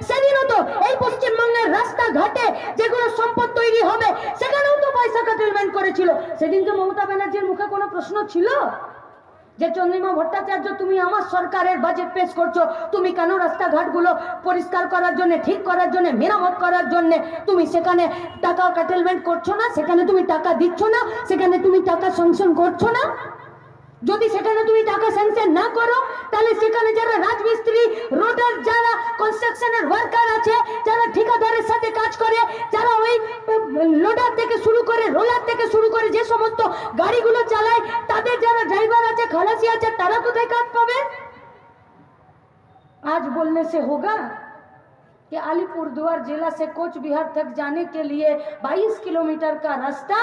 সেদিনও তো এই পশ্চিমবঙ্গের রাস্তাঘাটে যেগুলো সম্পদ তৈরি হবে সেখানেও তো পয়সা কাটেলমেন্ট করেছিল। সেদিনকে মমতা ব্যানার্জির মুখে কোনো প্রশ্ন ছিল যে চন্দ্রিমা ভট্টাচার্য তুমি আমার সরকারের বাজেট পেশ করছো, তুমি কেন রাস্তাঘাটগুলো পরিষ্কার করার জন্য, ঠিক করার জন্য, মেরামত করার জন্য তুমি সেখানে টাকা কাটেলমেন্ট করছো না, সেখানে তুমি টাকা দিচ্ছ না, সেখানে তুমি টাকা স্যাংশন করছো না? যদি সেখানে তুমি টাকা স্যাংশন না করো তাহলে সেখানে যারা রাজমিস্ত্রি, রোডার, যারা কনস্ট্রাকশনের ওয়ার্কার আছে, যারা ঠিকাদারের সাথে কাজ করে, যারা ওই লোডার থেকে শুরু করে, রোলার থেকে শুরু করে যে সমস্ত গাড়িগুলো চালায়, তাদের যারা ড্রাইভার আছে, খালাসি আছে, তারা কোথায় কাজ পাবে? आज बोलने से होगा कि अलीपुरद्वार जिला से कोच बिहार तक जाने के लिए 22 किलोमीटर का रास्ता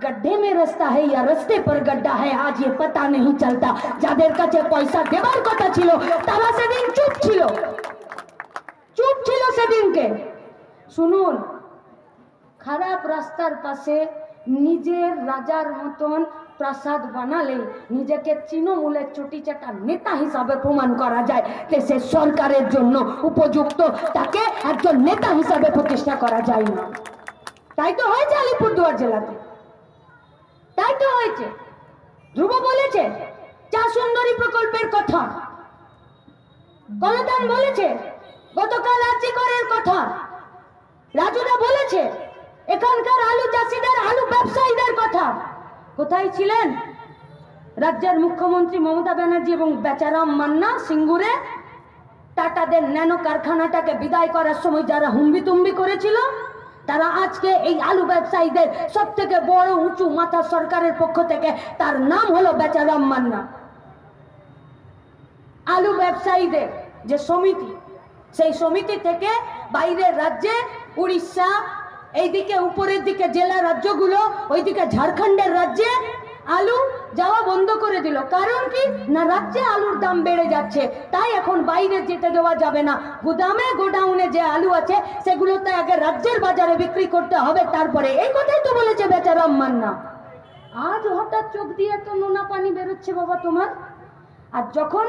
गड्ढे में रास्ता है या रास्ते पर गड्ढा है, आज ये पता नहीं चलता। যাদের কাছে পয়সা দেবার কথা ছিল তারা সেদিন চুপ ছিল সেদিনকে। শুনুন, খারাপ রাস্তার পাশে নিজের রাজার মতন প্রাসাদ বানালে নিজেকে তৃণমূলের চটিচাটা নেতা হিসাবে প্রমাণ করা যায়, দেশের সরকারের জন্য উপযুক্ত তাকে একজন নেতা হিসাবে প্রতিষ্ঠা করা যায় না। তাই তো হয়েছে আলিপুরদুয়ার জেলাতে, তাই তো হয়েছে। ধ্রুব বলেছে চা সুন্দরী প্রকল্পের কথা, গলদান বলেছে গতকাল রাজ্যকরের কথা, রাজুদা বলেছে এখানকার আলু চাষিদের, আলু ব্যবসায়ীদের কথা। কোথায় ছিলেন রাজ্যের মুখ্যমন্ত্রী মমতা ব্যানার্জি এবং বেচারাম মান্না সিঙ্গুরে? টাটাদের ন্যানো কারখানাটাকে বিদায় করার সময় যারা হুম্বিতুম্বি করেছিল তারা আজকে এই আলু ব্যবসায়ীদের সব থেকে বড় উঁচু মাথা সরকারের পক্ষ থেকে, তার নাম হলো বেচারাম মান্না। আলু ব্যবসায়ীদের যে সমিতি, সেই সমিতি থেকে বাইরের রাজ্যে, উড়িষ্যা, এইদিকে উপরের দিকে জেলা রাজ্যগুলো, ওইদিকে ঝাড়খণ্ডের রাজ্যে আলু যাওয়া বন্ধ করে দিল। কারণ কি না, রাজ্যে আলুর দাম বেড়ে যাচ্ছে, তাই এখন বাইরে যেতে দেওয়া যাবে না। গুদামে, গোডাউনে যে আলু আছে সেগুলোতে আগে রাজ্যের বাজারে বিক্রি করতে হবে, তারপরে। এই কথাই তো বলেছে বেচারাম মান্না। আজ হঠাৎ চোখ দিয়ে তো নোনা পানি বেরোচ্ছে বাবা তোমার। আর যখন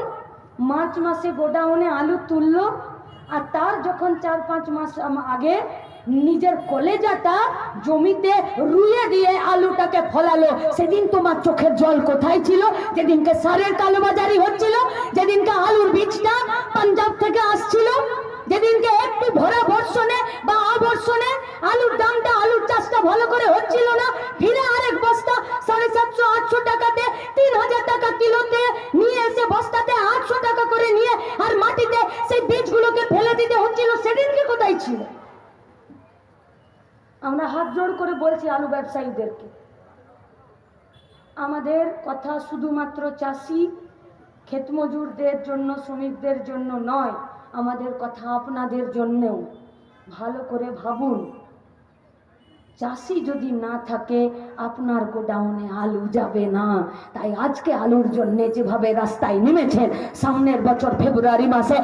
মার্চ মাসে গোডাউনে আলু তুললো, আর তার যখন 4-5 মাস আগে নিজের কলেজাটা জমিতে রুইয়ে দিয়ে আলুটাকে ফলালো, সেদিন তোমার চোখের জল কোথায় ছিল? যেদিনকে সারের কালোবাজারি হচ্ছিল, যেদিনকে আলুর বীজটা পাঞ্জাব থেকে আসছিল, যেদিনকে একটু ভরা বর্ষণে বা অবর্ষণে আলুর দামটা, আলুর চাষটা ভালো করে হচ্ছিল না, ফিরে আরেক বস্তা 750-800 টাকাতে, 3000 টাকা কিলোতে নিয়ে এসে বস্তাতে 800 টাকা করে নিয়ে আর মাটিতে সেই বীজগুলোকে ফেলে দিতে হচ্ছিল। সেদিনকে কোথায় ছিল? আমরা হাত জোড় করে বলছি আলু ব্যবসায়ীদেরকে, আমাদের কথা শুধুমাত্র চাষি, ক্ষেতমজুরদের জন্য, শ্রমিকদের জন্য নয়, আমাদের কথা আপনাদের জন্যও। ভালো করে ভাবুন, চাষি যদি না থাকে আপনার গোডাউনে আলু যাবে না। তাই আজকে আলুর জন্য যেভাবে রাস্তায় নেমেছেন, সামনের বছর ফেব্রুয়ারি মাসে